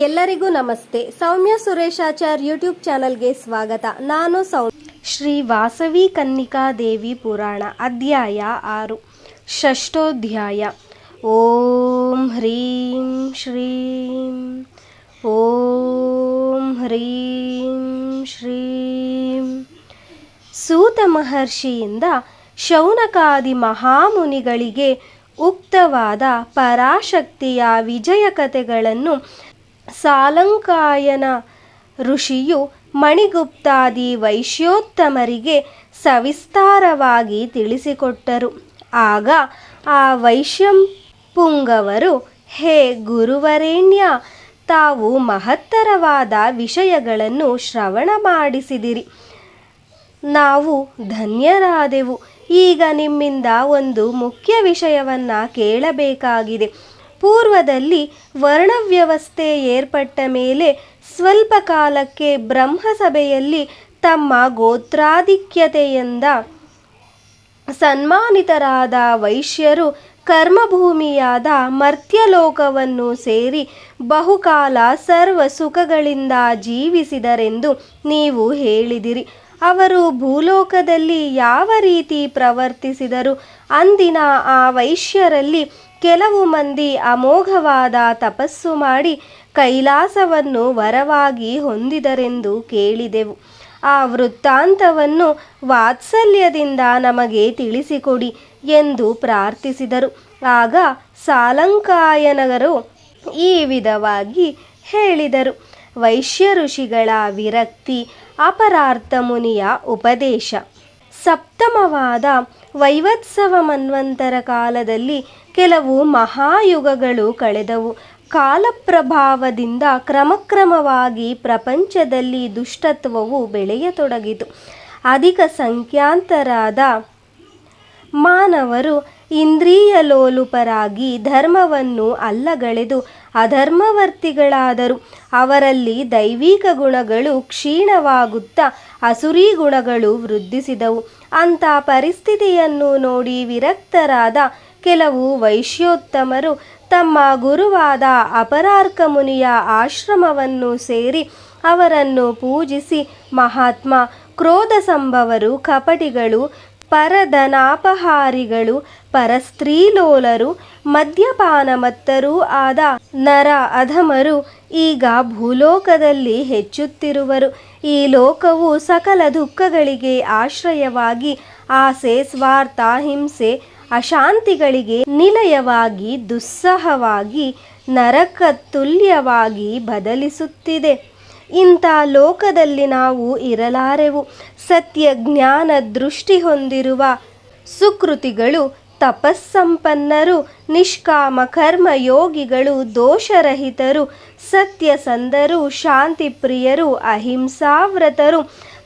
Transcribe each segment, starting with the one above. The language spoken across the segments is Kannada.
ಎಲ್ಲರಿಗೂ ನಮಸ್ತೆ. ಸೌಮ್ಯ ಸುರೇಶಾಚಾರ್ ಯೂಟ್ಯೂಬ್ ಚಾನಲ್ಗೆ ಸ್ವಾಗತ. ನಾನು ಶ್ರೀ ವಾಸವಿ ಕನ್ನಿಕಾ ದೇವಿ ಪುರಾಣ ಅಧ್ಯಾಯ 6 ಷಷ್ಠೋಧ್ಯಾಯ. ಓಂ ಹ್ರೀಂ ಶ್ರೀಂ ಓಂ ಹ್ರೀಂ ಶ್ರೀಂ. ಸೂತ ಮಹರ್ಷಿಯಿಂದ ಶೌನಕಾದಿ ಮಹಾಮುನಿಗಳಿಗೆ ಉಕ್ತವಾದ ಪರಾಶಕ್ತಿಯ ವಿಜಯ ಕಥೆಗಳನ್ನು ಸಾಲಂಕಾಯನ ಋಷಿಯು ಮಣಿಗುಪ್ತಾದಿ ವೈಶ್ಯೋತ್ತಮರಿಗೆ ಸವಿಸ್ತಾರವಾಗಿ ತಿಳಿಸಿಕೊಟ್ಟರು. ಆಗ ಆ ವೈಶ್ಯಪುಂಗವರು, ಹೇ ಗುರುವರೇಣ್ಯ, ತಾವು ಮಹತ್ತರವಾದ ವಿಷಯಗಳನ್ನು ಶ್ರವಣ ಮಾಡಿಸಿದಿರಿ. ನಾವು ಧನ್ಯರಾದೆವು. ಈಗ ನಿಮ್ಮಿಂದ ಒಂದು ಮುಖ್ಯ ವಿಷಯವನ್ನು ಕೇಳಬೇಕಾಗಿದೆ. ಪೂರ್ವದಲ್ಲಿ ವರ್ಣವ್ಯವಸ್ಥೆ ಏರ್ಪಟ್ಟ ಮೇಲೆ ಸ್ವಲ್ಪ ಕಾಲಕ್ಕೆ ಬ್ರಹ್ಮಸಭೆಯಲ್ಲಿ ತಮ್ಮ ಗೋತ್ರಾಧಿಕ್ಯತೆಯಿಂದ ಸನ್ಮಾನಿತರಾದ ವೈಶ್ಯರು ಕರ್ಮಭೂಮಿಯಾದ ಮರ್ತ್ಯಲೋಕವನ್ನು ಸೇರಿ ಬಹುಕಾಲ ಸರ್ವ ಸುಖಗಳಿಂದ ಜೀವಿಸಿದರೆಂದು ನೀವು ಹೇಳಿದಿರಿ. ಅವರು ಭೂಲೋಕದಲ್ಲಿ ಯಾವ ರೀತಿ ಪ್ರವರ್ತಿಸಿದರು? ಅಂದಿನ ಆ ವೈಶ್ಯರಲ್ಲಿ ಕೆಲವು ಮಂದಿ ಅಮೋಘವಾದ ತಪಸ್ಸು ಮಾಡಿ ಕೈಲಾಸವನ್ನು ವರವಾಗಿ ಹೊಂದಿದರೆಂದು ಕೇಳಿದೆವು. ಆ ವೃತ್ತಾಂತವನ್ನು ವಾತ್ಸಲ್ಯದಿಂದ ನಮಗೆ ತಿಳಿಸಿಕೊಡಿ ಎಂದು ಪ್ರಾರ್ಥಿಸಿದರು. ಆಗ ಸಾಲಂಕಾಯನರು ಈ ವಿಧವಾಗಿ ಹೇಳಿದರು. ವೈಶ್ಯ ಋಷಿಗಳ ವಿರಕ್ತಿ, ಅಪರಾರ್ಥ ಮುನಿಯ ಉಪದೇಶ. ಸಪ್ತಮವಾದ ವೈವತ್ಸವ ಮನ್ವಂತರ ಕಾಲದಲ್ಲಿ ಕೆಲವು ಮಹಾಯುಗಗಳು ಕಳೆದವು. ಕಾಲಪ್ರಭಾವದಿಂದ ಕ್ರಮಕ್ರಮವಾಗಿ ಪ್ರಪಂಚದಲ್ಲಿ ದುಷ್ಟತ್ವವು ಬೆಳೆಯತೊಡಗಿತು. ಅಧಿಕ ಸಂಖ್ಯಾಂತರಾದ ಮಾನವರು ಇಂದ್ರಿಯ ಲೋಲುಪರಾಗಿ ಧರ್ಮವನ್ನು ಅಲ್ಲಗಳೆದು ಅಧರ್ಮವರ್ತಿಗಳಾದರು. ಅವರಲ್ಲಿ ದೈವಿಕ ಗುಣಗಳು ಕ್ಷೀಣವಾಗುತ್ತಾ ಅಸುರಿ ಗುಣಗಳು ವೃದ್ಧಿಸಿದವು. ಅಂಥ ಪರಿಸ್ಥಿತಿಯನ್ನು ನೋಡಿ ವಿರಕ್ತರಾದ ಕೆಲವು ವೈಶ್ಯೋತ್ತಮರು ತಮ್ಮ ಗುರುವಾದ ಅಪರಾರ್ಕ ಮುನಿಯ ಆಶ್ರಮವನ್ನು ಸೇರಿ ಅವರನ್ನು ಪೂಜಿಸಿ, ಮಹಾತ್ಮ, ಕ್ರೋಧ ಸಂಭವರು, ಕಪಟಿಗಳು, ಪರಧನಾಪಹಾರಿಗಳು, ಪರಸ್ತ್ರೀಲೋಲರು, ಮದ್ಯಪಾನಮತ್ತರೂ ಆದ ನರ ಅಧಮರು ಈಗ ಭೂಲೋಕದಲ್ಲಿ ಹೆಚ್ಚುತ್ತಿರುವರು. ಈ ಲೋಕವು ಸಕಲ ದುಃಖಗಳಿಗೆ ಆಶ್ರಯವಾಗಿ ಆಸೆ, ಸ್ವಾರ್ಥ, ಹಿಂಸೆ, ಅಶಾಂತಿಗಳಿಗೆ ನಿಲಯವಾಗಿ ದುಸ್ಸಹವಾಗಿ ನರಕತುಲ್ಯವಾಗಿ ಬದಲಿಸುತ್ತಿದೆ. ಇಂಥ ಲೋಕದಲ್ಲಿ ನಾವು ಇರಲಾರೆವು. ಸತ್ಯ ಜ್ಞಾನ ದೃಷ್ಟಿ ಹೊಂದಿರುವ ಸುಕೃತಿಗಳು, ತಪಸ್ಸಂಪನ್ನರು, ನಿಷ್ಕಾಮ ಕರ್ಮ ಯೋಗಿಗಳು, ದೋಷರಹಿತರು, ಸತ್ಯಸಂಧರು, ಶಾಂತಿಪ್ರಿಯರು, ಅಹಿಂಸಾವ್ರತರು,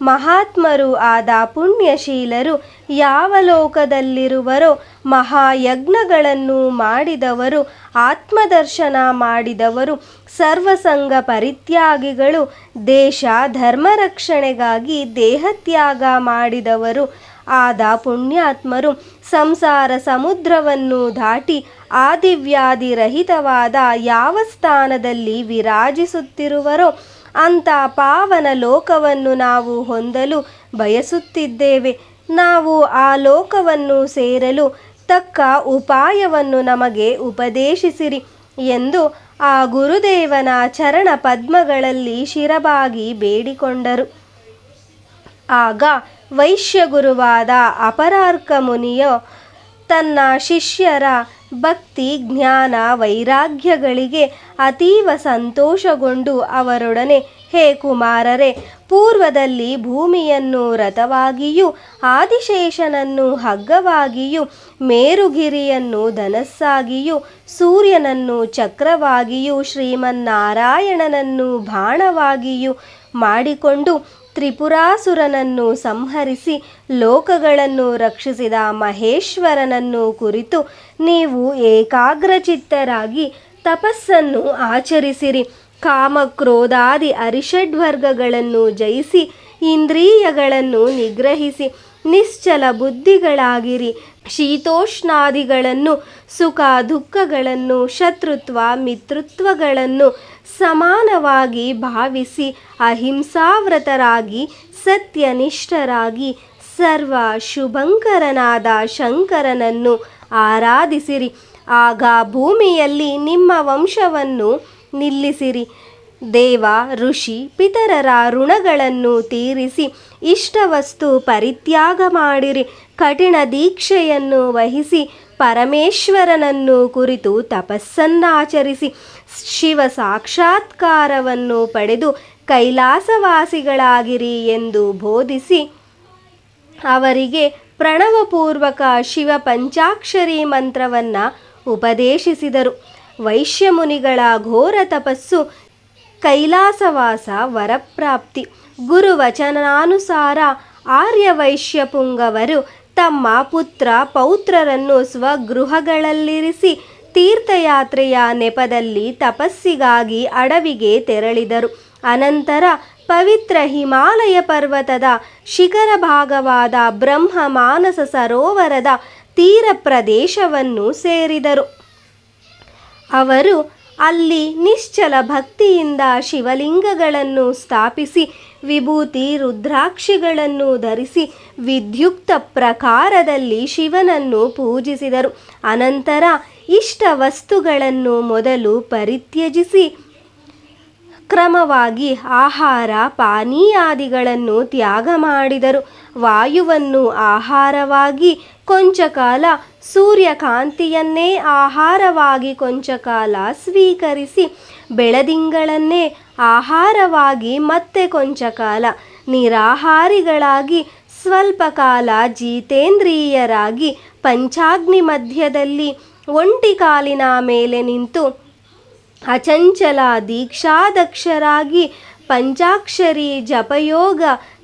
ಮಹಾತ್ಮರು ಆದ ಪುಣ್ಯಶೀಲರು ಯಾವ ಲೋಕದಲ್ಲಿರುವರೋ, ಮಹಾಯಜ್ಞಗಳನ್ನು ಮಾಡಿದವರು, ಆತ್ಮದರ್ಶನ ಮಾಡಿದವರು, ಸರ್ವಸಂಗ ಪರಿತ್ಯಾಗಿಗಳು, ದೇಶ ಧರ್ಮ ರಕ್ಷಣೆಗಾಗಿ ದೇಹತ್ಯಾಗ ಮಾಡಿದವರು ಆದ ಪುಣ್ಯಾತ್ಮರು, ಸಂಸಾರ ಸಮುದ್ರವನ್ನು ದಾಟಿ ಆದಿವ್ಯಾಧಿರಹಿತವಾದ ಯಾವ ಸ್ಥಾನದಲ್ಲಿ ವಿರಾಜಿಸುತ್ತಿರುವರೋ ಅಂಥ ಪಾವನ ಲೋಕವನ್ನು ನಾವು ಹೊಂದಲು ಬಯಸುತ್ತಿದ್ದೇವೆ. ನಾವು ಆ ಲೋಕವನ್ನು ಸೇರಲು ತಕ್ಕ ಉಪಾಯವನ್ನು ನಮಗೆ ಉಪದೇಶಿಸಿರಿ ಎಂದು ಆ ಗುರುದೇವನ ಚರಣ ಪದ್ಮಗಳಲ್ಲಿ ಶಿರಬಾಗಿ ಬೇಡಿಕೊಂಡರು. ಆಗ ವೈಶ್ಯಗುರುವಾದ ಅಪರಾರ್ಕ ಮುನಿಯು ತನ್ನ ಶಿಷ್ಯರ ಭಕ್ತಿ, ಜ್ಞಾನ, ವೈರಾಗ್ಯಗಳಿಗೆ ಅತೀವ ಸಂತೋಷಗೊಂಡು ಅವರೊಡನೆ, ಹೇ ಕುಮಾರರೇ, ಪೂರ್ವದಲ್ಲಿ ಭೂಮಿಯನ್ನು ರಥವಾಗಿಯೂ, ಆದಿಶೇಷನನ್ನು ಹಗ್ಗವಾಗಿಯೂ, ಮೇರುಗಿರಿಯನ್ನು ಧನಸ್ಸಾಗಿಯೂ, ಸೂರ್ಯನನ್ನು ಚಕ್ರವಾಗಿಯೂ, ಶ್ರೀಮನ್ನಾರಾಯಣನನ್ನು ಬಾಣವಾಗಿಯೂ ಮಾಡಿಕೊಂಡು ತ್ರಿಪುರಾಸುರನನ್ನು ಸಂಹರಿಸಿ ಲೋಕಗಳನ್ನು ರಕ್ಷಿಸಿದ ಮಹೇಶ್ವರನನ್ನು ಕುರಿತು ನೀವು ಏಕಾಗ್ರಚಿತ್ತರಾಗಿ ತಪಸ್ಸನ್ನು ಆಚರಿಸಿರಿ. ಕಾಮಕ್ರೋಧಾದಿ ಅರಿಷಡ್ವರ್ಗಗಳನ್ನು ಜಯಿಸಿ ಇಂದ್ರಿಯಗಳನ್ನು ನಿಗ್ರಹಿಸಿ ನಿಶ್ಚಲ ಬುದ್ಧಿಗಳಾಗಿರಿ. ಶೀತೋಷ್ಣಾದಿಗಳನ್ನು, ಸುಖ ದುಃಖಗಳನ್ನು, ಶತ್ರುತ್ವ ಮಿತ್ರತ್ವಗಳನ್ನು ಸಮಾನವಾಗಿ ಭಾವಿಸಿ ಅಹಿಂಸಾವ್ರತರಾಗಿ ಸತ್ಯನಿಷ್ಠರಾಗಿ ಸರ್ವ ಶುಭಂಕರನಾದ ಶಂಕರನನ್ನು ಆರಾಧಿಸಿರಿ. ಆಗ ಭೂಮಿಯಲ್ಲಿ ನಿಮ್ಮ ವಂಶವನ್ನು ನಿಲ್ಲಿಸಿರಿ. ದೇವ ಋಷಿ ಪಿತರರ ಋಣಗಳನ್ನು ತೀರಿಸಿ ಇಷ್ಟವಸ್ತು ಪರಿತ್ಯಾಗ ಮಾಡಿರಿ. ಕಠಿಣ ದೀಕ್ಷೆಯನ್ನು ವಹಿಸಿ ಪರಮೇಶ್ವರನನ್ನು ಕುರಿತು ತಪಸ್ಸನ್ನಾಚರಿಸಿ ಶಿವ ಸಾಕ್ಷಾತ್ಕಾರವನ್ನು ಪಡೆದು ಕೈಲಾಸವಾಸಿಗಳಾಗಿರಿ ಎಂದು ಬೋಧಿಸಿ ಅವರಿಗೆ ಪ್ರಣವಪೂರ್ವಕ ಶಿವ ಪಂಚಾಕ್ಷರಿ ಮಂತ್ರವನ್ನು ಉಪದೇಶಿಸಿದರು. ವೈಶ್ಯಮುನಿಗಳ ಘೋರ ತಪಸ್ಸು, ಕೈಲಾಸವಾಸ, ವರಪ್ರಾಪ್ತಿ. ಗುರುವಚನಾನುಸಾರ ಆರ್ಯವೈಶ್ಯ ಪುಂಗವರು ತಮ್ಮ ಪುತ್ರ ಪೌತ್ರರನ್ನು ಸ್ವಗೃಹಗಳಲ್ಲಿರಿಸಿ ತೀರ್ಥಯಾತ್ರೆಯ ನೆಪದಲ್ಲಿ ತಪಸ್ಸಿಗಾಗಿ ಅಡವಿಗೆ ತೆರಳಿದರು. ಅನಂತರ ಪವಿತ್ರ ಹಿಮಾಲಯ ಪರ್ವತದ ಶಿಖರ ಭಾಗವಾದ ಬ್ರಹ್ಮ ಮಾನಸ ಸರೋವರದ ತೀರ ಪ್ರದೇಶವನ್ನು ಸೇರಿದರು. ಅವರು ಅಲ್ಲಿ ನಿಶ್ಚಲ ಭಕ್ತಿಯಿಂದ ಶಿವಲಿಂಗಗಳನ್ನು ಸ್ಥಾಪಿಸಿ ವಿಭೂತಿ ರುದ್ರಾಕ್ಷಿಗಳನ್ನು ಧರಿಸಿ ವಿದ್ಯುಕ್ತ ಪ್ರಕಾರದಲ್ಲಿ ಶಿವನನ್ನು ಪೂಜಿಸಿದರು. ಅನಂತರ ಇಷ್ಟ ವಸ್ತುಗಳನ್ನು ಮೊದಲು ಪರಿತ್ಯಜಿಸಿ ಕ್ರಮವಾಗಿ ಆಹಾರ ಪಾನೀಯಾದಿಗಳನ್ನು ತ್ಯಾಗ ಮಾಡಿದರು. ವಾಯುವನ್ನು ಆಹಾರವಾಗಿ ಕೊಂಚ ಕಾಲ, ಸೂರ್ಯಕಾಂತಿಯನ್ನೇ ಆಹಾರವಾಗಿ ಕೊಂಚ ಕಾಲ ಸ್ವೀಕರಿಸಿ ಬೆಳದಿಂಗಳನ್ನೇ ಆಹಾರವಾಗಿ ಮತ್ತೆ ಕೊಂಚ ಕಾಲ ನಿರಾಹಾರಿಗಳಾಗಿ ಸ್ವಲ್ಪ ಕಾಲ ಜಿತೇಂದ್ರಿಯರಾಗಿ ಪಂಚಾಗ್ನಿ ಮಧ್ಯದಲ್ಲಿ ಒಂಟಿ ಕಾಲಿನ ಮೇಲೆ ನಿಂತು ಅಚಂಚಲ ದೀಕ್ಷಾದಕ್ಷರಾಗಿ ಪಂಚಾಕ್ಷರಿ ಜಪಯೋಗ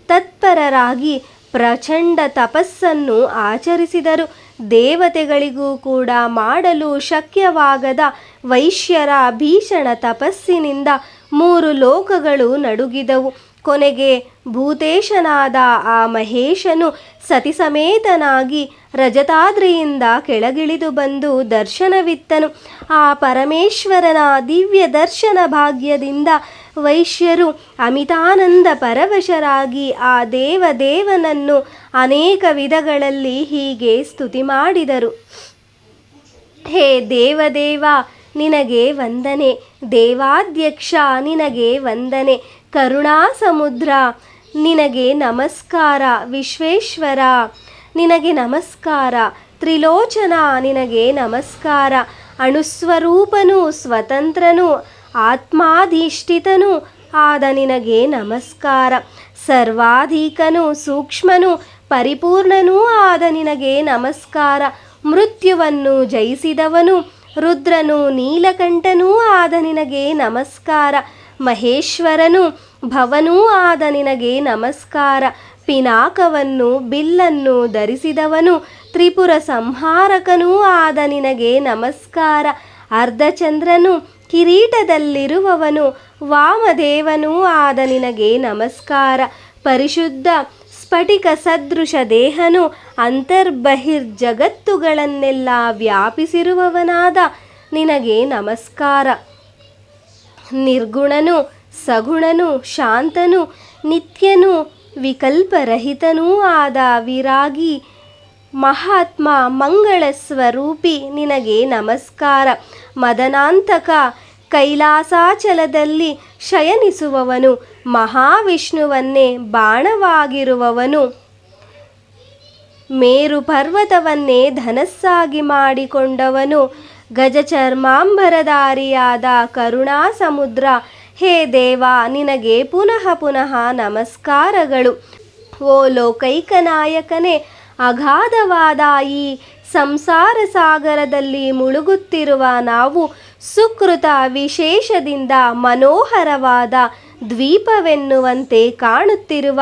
ತತ್ಪರರಾಗಿ ಪ್ರಚಂಡ ತಪಸ್ಸನ್ನು ಆಚರಿಸಿದರು. ದೇವತೆಗಳಿಗೂ ಕೂಡ ಮಾಡಲು ಶಕ್ಯವಾಗದ ವೈಶ್ಯರ ಭೀಷಣ ತಪಸ್ಸಿನಿಂದ 3 ಲೋಕಗಳು ನಡುಗಿದವು. ಕೊನೆಗೆ ಭೂತೇಶನಾದ ಆ ಮಹೇಶನು ಸತಿಸಮೇತನಾಗಿ ರಜತಾದ್ರಿಯಿಂದ ಕೆಳಗಿಳಿದು ಬಂದು ದರ್ಶನವಿತ್ತನು. ಆ ಪರಮೇಶ್ವರನ ದಿವ್ಯ ದರ್ಶನ ಭಾಗ್ಯದಿಂದ ವೈಶ್ಯರು ಅಮಿತಾನಂದ ಪರವಶರಾಗಿ ಆ ದೇವನನ್ನು ಅನೇಕ ವಿಧಗಳಲ್ಲಿ ಹೀಗೆ ಸ್ತುತಿ ಮಾಡಿದರು. ಹೇ ದೇವದೇವ, ನಿನಗೆ ವಂದನೆ. ದೇವಾಧ್ಯಕ್ಷ, ನಿನಗೆ ವಂದನೆ. ಕರುಣಾ ಸಮುದ್ರ, ನಿನಗೆ ನಮಸ್ಕಾರ. ವಿಶ್ವೇಶ್ವರ, ನಿನಗೆ ನಮಸ್ಕಾರ. ತ್ರಿಲೋಚನ, ನಿನಗೆ ನಮಸ್ಕಾರ. ಅಣುಸ್ವರೂಪನು, ಸ್ವತಂತ್ರನು, ಆತ್ಮಾಧಿಷ್ಠಿತನು ಆದ ನಿನಗೆ ನಮಸ್ಕಾರ. ಸರ್ವಾಧಿಕನು, ಸೂಕ್ಷ್ಮನು, ಪರಿಪೂರ್ಣನೂ ಆದ ನಿನಗೆ ನಮಸ್ಕಾರ. ಮೃತ್ಯುವನ್ನು ಜಯಿಸಿದವನು, ರುದ್ರನು, ನೀಲಕಂಠನೂ ಆದ ನಿನಗೆ ನಮಸ್ಕಾರ. ಮಹೇಶ್ವರನು, ಭವನೂ ಆದ ನಿನಗೆ ನಮಸ್ಕಾರ. ಪಿನಾಕವನ್ನು, ಬಿಲ್ಲನ್ನು ಧರಿಸಿದವನು, ತ್ರಿಪುರ ಸಂಹಾರಕನೂ ಆದ ನಿನಗೆ ನಮಸ್ಕಾರ. ಅರ್ಧಚಂದ್ರನು, ಕಿರೀಟದಲ್ಲಿರುವವನು, ವಾಮದೇವನೂ ಆದ ನಿನಗೆ ನಮಸ್ಕಾರ. ಪರಿಶುದ್ಧ ಸ್ಫಟಿಕ ಸದೃಶ ದೇಹನು, ಅಂತರ್ಬಹಿರ್ಜಗತ್ತುಗಳನ್ನೆಲ್ಲ ವ್ಯಾಪಿಸಿರುವವನಾದ ನಿನಗೆ ನಮಸ್ಕಾರ. ನಿರ್ಗುಣನು, ಸಗುಣನು, ಶಾಂತನು, ನಿತ್ಯನು, ವಿಕಲ್ಪರಹಿತನೂ ಆದ ವಿರಾಗಿ ಮಹಾತ್ಮ ಮಂಗಳ ಸ್ವರೂಪಿ ನಿನಗೆ ನಮಸ್ಕಾರ. ಮದನಾಂತಕ, ಕೈಲಾಸಾಚಲದಲ್ಲಿ ಶಯನಿಸುವವನು, ಮಹಾವಿಷ್ಣುವನ್ನೇ ಬಾಣವಾಗಿರುವವನು, ಮೇರು ಪರ್ವತವನ್ನೇ ಧನಸ್ಸಾಗಿ ಮಾಡಿಕೊಂಡವನು, ಗಜಚರ್ಮಾಂಬರಧಾರಿಯಾದ ಕರುಣಾ ಸಮುದ್ರ, ಹೇ ದೇವ, ನಿನಗೆ ಪುನಃ ಪುನಃ ನಮಸ್ಕಾರಗಳು. ಓ ಲೋಕೈಕ ನಾಯಕನೇ, ಅಗಾಧವಾದ ಈ ಸಂಸಾರ ಸಾಗರದಲ್ಲಿ ಮುಳುಗುತ್ತಿರುವ ನಾವು ಸುಕೃತ ವಿಶೇಷದಿಂದ ಮನೋಹರವಾದ ದ್ವೀಪವೆನ್ನುವಂತೆ ಕಾಣುತ್ತಿರುವ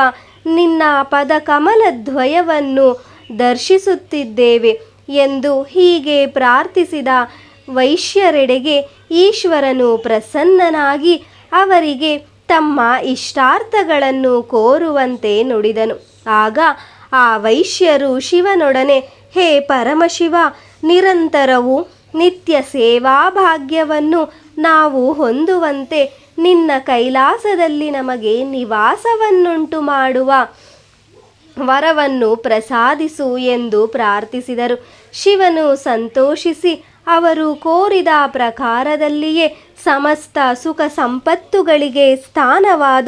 ನಿನ್ನ ಪದಕಮಲದ್ವಯವನ್ನು ದರ್ಶಿಸುತ್ತಿದ್ದೇವೆ ಎಂದು ಹೀಗೆ ಪ್ರಾರ್ಥಿಸಿದ ವೈಶ್ಯರೆಡೆಗೆ ಈಶ್ವರನು ಪ್ರಸನ್ನನಾಗಿ ಅವರಿಗೆ ತಮ್ಮ ಇಷ್ಟಾರ್ಥಗಳನ್ನು ಕೋರುವಂತೆ ನುಡಿದನು. ಆಗ ಆ ವೈಶ್ಯರು ಶಿವನೊಡನೆ, ಹೇ ಪರಮಶಿವ, ನಿರಂತರವೂ ನಿತ್ಯ ಸೇವಾ ಭಾಗ್ಯವನ್ನು ನಾವು ಹೊಂದುವಂತೆ ನಿನ್ನ ಕೈಲಾಸದಲ್ಲಿ ನಮಗೆ ನಿವಾಸವನ್ನುಂಟು ಮಾಡುವ ವರವನ್ನು ಪ್ರಸಾದಿಸು ಎಂದು ಪ್ರಾರ್ಥಿಸಿದರು. ಶಿವನು ಸಂತೋಷಿಸಿ ಅವರು ಕೋರಿದ ಪ್ರಕಾರದಲ್ಲಿಯೇ ಸಮಸ್ತ ಸುಖ ಸಂಪತ್ತುಗಳಿಗೆ ಸ್ಥಾನವಾದ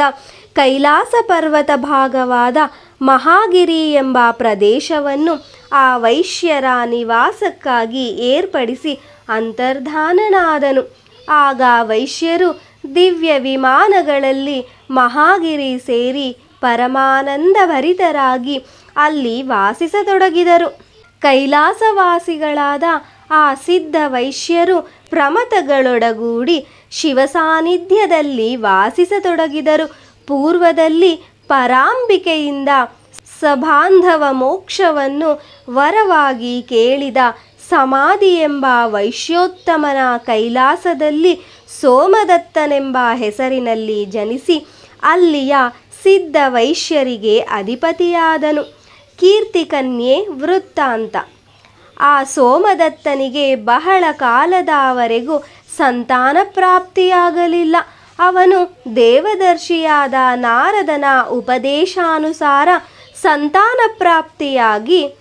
ಕೈಲಾಸ ಪರ್ವತ ಭಾಗವಾದ ಮಹಾಗಿರಿ ಎಂಬ ಪ್ರದೇಶವನ್ನು ಆ ವೈಶ್ಯರ ನಿವಾಸಕ್ಕಾಗಿ ಏರ್ಪಡಿಸಿ ಅಂತರ್ಧಾನನಾದನು. ಆಗ ವೈಶ್ಯರು ದಿವ್ಯ ವಿಮಾನಗಳಲ್ಲಿ ಮಹಾಗಿರಿ ಸೇರಿ ಪರಮಾನಂದಭರಿತರಾಗಿ ಅಲ್ಲಿ ವಾಸಿಸತೊಡಗಿದರು. ಕೈಲಾಸವಾಸಿಗಳಾದ ಆ ಸಿದ್ಧ ವೈಶ್ಯರು ಪ್ರಮಥಗಳೊಡಗೂಡಿ ಶಿವ ಸಾನ್ನಿಧ್ಯದಲ್ಲಿ ವಾಸಿಸತೊಡಗಿದರು. ಪೂರ್ವದಲ್ಲಿ ಪರಾಂಬಿಕೆಯಿಂದ ಸಬಾಂಧವ ಮೋಕ್ಷವನ್ನು ವರವಾಗಿ ಕೇಳಿದ ಸಮಾಧಿ ಎಂಬ ವೈಶ್ಯೋತ್ತಮನ ಕೈಲಾಸದಲ್ಲಿ ಸೋಮದತ್ತನೆಂಬ ಹೆಸರಿನಲ್ಲಿ ಜನಿಸಿ ಅಲ್ಲಿಯ ಸಿದ್ಧ ವೈಶ್ಯರಿಗೆ ಅಧಿಪತಿಯಾದನು. ಕೀರ್ತಿಕನ್ಯೆ ವೃತ್ತಾಂತ. ಆ ಸೋಮದತ್ತನಿಗೆ ಬಹಳ ಕಾಲದವರೆಗೂ ಸಂತಾನ ಪ್ರಾಪ್ತಿಯಾಗಲಿಲ್ಲ. ಅವನು ದೇವದರ್ಶಿಯಾದ ನಾರದನ ಉಪದೇಶಾನುಸಾರ ಸಂತಾನ ಪ್ರಾಪ್ತಿಯಾಗಿ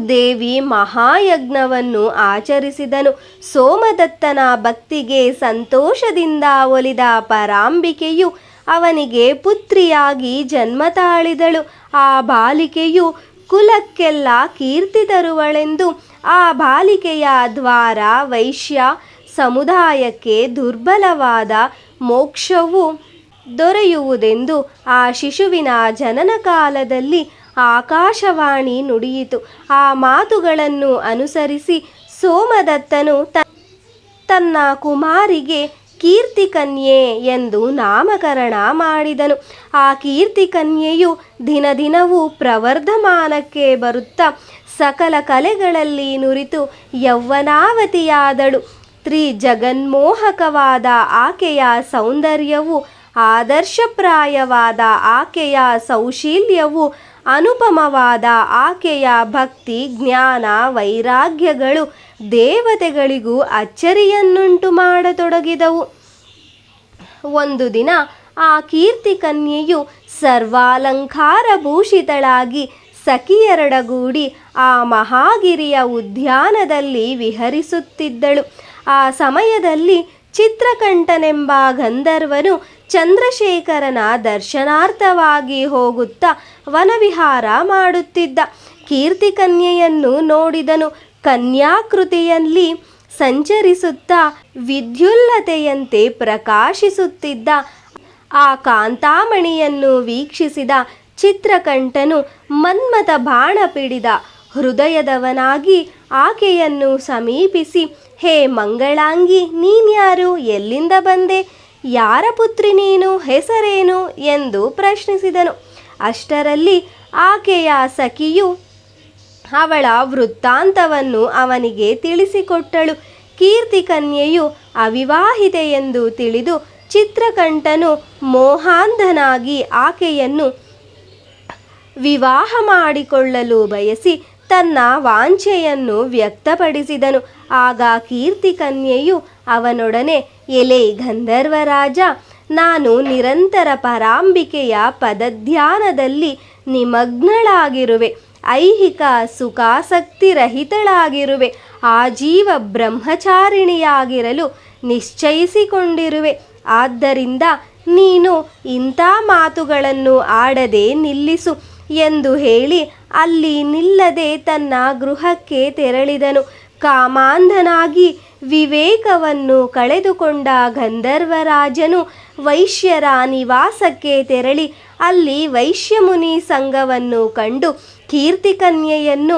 ದೇವಿ ಮಹಾಯಜ್ಞವನ್ನು ಆಚರಿಸಿದನು. ಸೋಮದತ್ತನ ಭಕ್ತಿಗೆ ಸಂತೋಷದಿಂದ ಒಲಿದ ಪರಾಂಬಿಕೆಯು ಅವನಿಗೆ ಪುತ್ರಿಯಾಗಿ ಜನ್ಮ ತಾಳಿದಳು. ಆ ಬಾಲಿಕೆಯು ಕುಲಕ್ಕೆಲ್ಲ ಕೀರ್ತಿ ತರುವಳೆಂದು ಆ ಬಾಲಿಕೆಯ ದ್ವಾರ ವೈಶ್ಯ ಸಮುದಾಯಕ್ಕೆ ದುರ್ಬಲವಾದ ಮೋಕ್ಷವು ದೊರೆಯುವುದೆಂದು ಆ ಶಿಶುವಿನ ಜನನ ಕಾಲದಲ್ಲಿ ಆಕಾಶವಾಣಿ ನುಡಿಯಿತು. ಆ ಮಾತುಗಳನ್ನು ಅನುಸರಿಸಿ ಸೋಮದತ್ತನು ತನ್ನ ಕುಮಾರಿಗೆ ಕೀರ್ತಿಕನ್ಯೆ ಎಂದು ನಾಮಕರಣ ಮಾಡಿದನು. ಆ ಕೀರ್ತಿಕನ್ಯೆಯು ದಿನದಿನವೂ ಪ್ರವರ್ಧಮಾನಕ್ಕೆ ಬರುತ್ತಾ ಸಕಲ ಕಲೆಗಳಲ್ಲಿ ನುರಿತು ಯೌವನಾವತಿಯಾದಳು. ತ್ರಿಜಗನ್ಮೋಹಕವಾದ ಆಕೆಯ ಸೌಂದರ್ಯವು, ಆದರ್ಶಪ್ರಾಯವಾದ ಆಕೆಯ ಸೌಶೀಲ್ಯವು, ಅನುಪಮವಾದ ಆಕೆಯ ಭಕ್ತಿ, ಜ್ಞಾನ, ವೈರಾಗ್ಯಗಳು ದೇವತೆಗಳಿಗೂ ಅಚ್ಚರಿಯನ್ನುಂಟು ಮಾಡತೊಡಗಿದವು. ಒಂದು ದಿನ ಆ ಕೀರ್ತಿಕನ್ಯೆಯು ಸರ್ವಾಲಂಕಾರ ಭೂಷಿತಳಾಗಿ ಸಖಿಯರೊಡಗೂಡಿ ಆ ಮಹಾಗಿರಿಯ ಉದ್ಯಾನದಲ್ಲಿ ವಿಹರಿಸುತ್ತಿದ್ದಳು. ಆ ಸಮಯದಲ್ಲಿ ಚಿತ್ರಕಂಠನೆಂಬ ಗಂಧರ್ವನು ಚಂದ್ರಶೇಖರನ ದರ್ಶನಾರ್ಥವಾಗಿ ಹೋಗುತ್ತಾ ವನವಿಹಾರ ಮಾಡುತ್ತಿದ್ದ. ಕೀರ್ತಿಕನ್ಯೆಯನ್ನು ನೋಡಿದನು. ಕನ್ಯಾಕೃತಿಯಲ್ಲಿ ಸಂಚರಿಸುತ್ತಾ ವಿದ್ಯುಲ್ಲತೆಯಂತೆ ಪ್ರಕಾಶಿಸುತ್ತಿದ್ದ ಆ ಕಾಂತಾಮಣಿಯನ್ನು ವೀಕ್ಷಿಸಿದ ಚಿತ್ರಕಂಠನು ಮನ್ಮಥ ಬಾಣ ಪಿಡಿದ ಹೃದಯದವನಾಗಿ ಆಕೆಯನ್ನು ಸಮೀಪಿಸಿ, ಹೇ ಮಂಗಳಾಂಗಿ, ನೀನ್ಯಾರು? ಎಲ್ಲಿಂದ ಬಂದೆ? ಯಾರ ಪುತ್ರಿ ನೀನು? ಹೆಸರೇನು? ಎಂದು ಪ್ರಶ್ನಿಸಿದನು. ಅಷ್ಟರಲ್ಲಿ ಆಕೆಯ ಸಖಿಯು ಅವಳ ವೃತ್ತಾಂತವನ್ನು ಅವನಿಗೆ ತಿಳಿಸಿಕೊಟ್ಟಳು. ಕೀರ್ತಿಕನ್ಯೆಯು ಅವಿವಾಹಿತೆಯೆಂದು ತಿಳಿದು ಚಿತ್ರಕಂಠನು ಮೋಹಾಂಧನಾಗಿ ಆಕೆಯನ್ನು ವಿವಾಹ ಮಾಡಿಕೊಳ್ಳಲು ಬಯಸಿ ತನ್ನ ವಾಂಛೆಯನ್ನು ವ್ಯಕ್ತಪಡಿಸಿದನು. ಆಗ ಕೀರ್ತಿಕನ್ಯೆಯು ಅವನೊಡನೆ, ಎಲೆ ಗಂಧರ್ವರಾಜ, ನಾನು ನಿರಂತರ ಪರಾಂಬಿಕೆಯ ಪದಧ್ಯಾನದಲ್ಲಿ ನಿಮಗ್ನಳಾಗಿರುವೆ. ಐಹಿಕ ಸುಖಾಸಕ್ತಿರಹಿತಳಾಗಿರುವೆ. ಆಜೀವ ಬ್ರಹ್ಮಚಾರಿಣಿಯಾಗಿರಲು ನಿಶ್ಚಯಿಸಿಕೊಂಡಿರುವೆ. ಆದ್ದರಿಂದ ನೀನು ಇಂಥ ಮಾತುಗಳನ್ನು ಆಡದೆ ನಿಲ್ಲಿಸು ಎಂದು ಹೇಳಿ ಅಲ್ಲಿ ನಿಲ್ಲದೆ ತನ್ನ ಗೃಹಕ್ಕೆ ತೆರಳಿದನು. ಕಾಮಾಂಧನಾಗಿ ವಿವೇಕವನ್ನು ಕಳೆದುಕೊಂಡ ಗಂಧರ್ವರಾಜನು ವೈಶ್ಯರ ನಿವಾಸಕ್ಕೆ ತೆರಳಿ ಅಲ್ಲಿ ವೈಶ್ಯಮುನಿ ಸಂಘವನ್ನು ಕಂಡು ಕೀರ್ತಿಕನ್ಯೆಯನ್ನು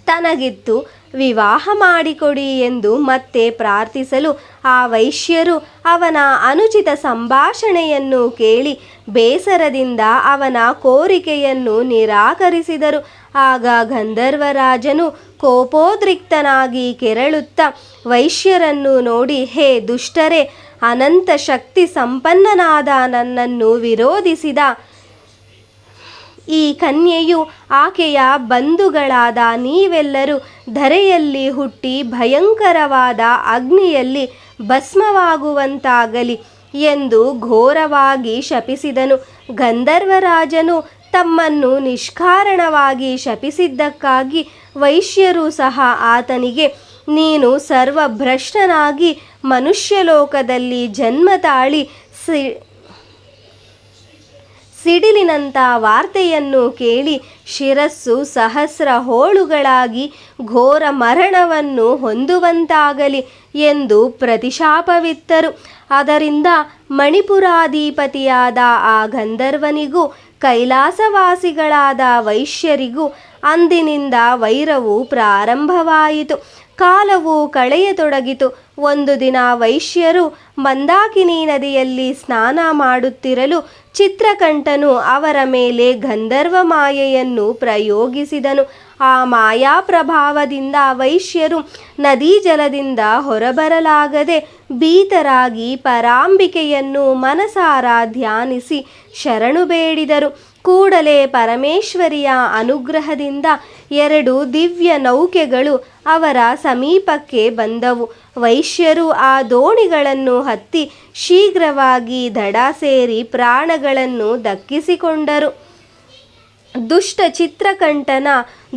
ತನಗಿತ್ತು ವಿವಾಹ ಮಾಡಿಕೊಡಿ ಎಂದು ಮತ್ತೆ ಪ್ರಾರ್ಥಿಸಲು ಆ ವೈಶ್ಯರು ಅವನ ಅನುಚಿತ ಸಂಭಾಷಣೆಯನ್ನು ಕೇಳಿ ಬೇಸರದಿಂದ ಅವನ ಕೋರಿಕೆಯನ್ನು ನಿರಾಕರಿಸಿದರು. ಆಗ ಗಂಧರ್ವರಾಜನು ಕೋಪೋದ್ರಿಕ್ತನಾಗಿ ಕೆರಳುತ್ತಾ ವೈಶ್ಯರನ್ನು ನೋಡಿ, ಹೇ ದುಷ್ಟರೇ, ಅನಂತ ಶಕ್ತಿ ಸಂಪನ್ನನಾದ ನನ್ನನ್ನು ವಿರೋಧಿಸಿದ ಈ ಕನ್ಯೆಯು ಆಕೆಯ ಬಂಧುಗಳಾದ ನೀವೆಲ್ಲರೂ ಧರೆಯಲ್ಲಿ ಹುಟ್ಟಿ ಭಯಂಕರವಾದ ಅಗ್ನಿಯಲ್ಲಿ ಭಸ್ಮವಾಗುವಂತಾಗಲಿ ಎಂದು ಘೋರವಾಗಿ ಶಪಿಸಿದನು. ಗಂಧರ್ವರಾಜನು ತಮ್ಮನ್ನು ನಿಷ್ಕಾರಣವಾಗಿ ಶಪಿಸಿದ್ದಕ್ಕಾಗಿ ವೈಶ್ಯರು ಸಹ ಆತನಿಗೆ, ನೀನು ಸರ್ವಭ್ರಷ್ಟನಾಗಿ ಮನುಷ್ಯಲೋಕದಲ್ಲಿ ಜನ್ಮ ತಾಳಿ ಸಿಡಿಲಿನಂಥ ವಾರ್ತೆಯನ್ನು ಕೇಳಿ ಶಿರಸ್ಸು ಸಹಸ್ರ ಹೋಳುಗಳಾಗಿ ಘೋರ ಮರಣವನ್ನು ಹೊಂದುವಂತಾಗಲಿ ಎಂದು ಪ್ರತಿಶಾಪವಿತ್ತರು. ಅದರಿಂದ ಮಣಿಪುರಾಧಿಪತಿಯಾದ ಆ ಗಂಧರ್ವನಿಗೂ ಕೈಲಾಸವಾಸಿಗಳಾದ ವೈಶ್ಯರಿಗೂ ಅಂದಿನಿಂದ ವೈರವು ಪ್ರಾರಂಭವಾಯಿತು. ಕಾಲವು ಕಳೆಯತೊಡಗಿತು. ಒಂದು ದಿನ ವೈಶ್ಯರು ಮಂದಾಕಿನಿ ನದಿಯಲ್ಲಿ ಸ್ನಾನ ಮಾಡುತ್ತಿರಲು ಚಿತ್ರಕಂಠನು ಅವರ ಮೇಲೆ ಗಂಧರ್ವ ಮಾಯೆಯನ್ನು ಪ್ರಯೋಗಿಸಿದನು. ಆ ಮಾಯಾ ಪ್ರಭಾವದಿಂದ ವೈಶ್ಯರು ನದೀ ಜಲದಿಂದ ಹೊರಬರಲಾಗದೆ ಭೀತರಾಗಿ ಪರಾಂಬಿಕೆಯನ್ನು ಮನಸಾರ ಧ್ಯಾನಿಸಿ ಶರಣು ಬೇಡಿದರು. ಕೂಡಲೇ ಪರಮೇಶ್ವರಿಯ ಅನುಗ್ರಹದಿಂದ 2 ದಿವ್ಯ ನೌಕೆಗಳು ಅವರ ಸಮೀಪಕ್ಕೆ ಬಂದವು. ವೈಶ್ಯರು ಆ ದೋಣಿಗಳನ್ನು ಹತ್ತಿ ಶೀಘ್ರವಾಗಿ ದಡ ಸೇರಿ ಪ್ರಾಣಗಳನ್ನು ದಕ್ಕಿಸಿಕೊಂಡರು. ದುಷ್ಟ ಚಿತ್ರಕಂಠನ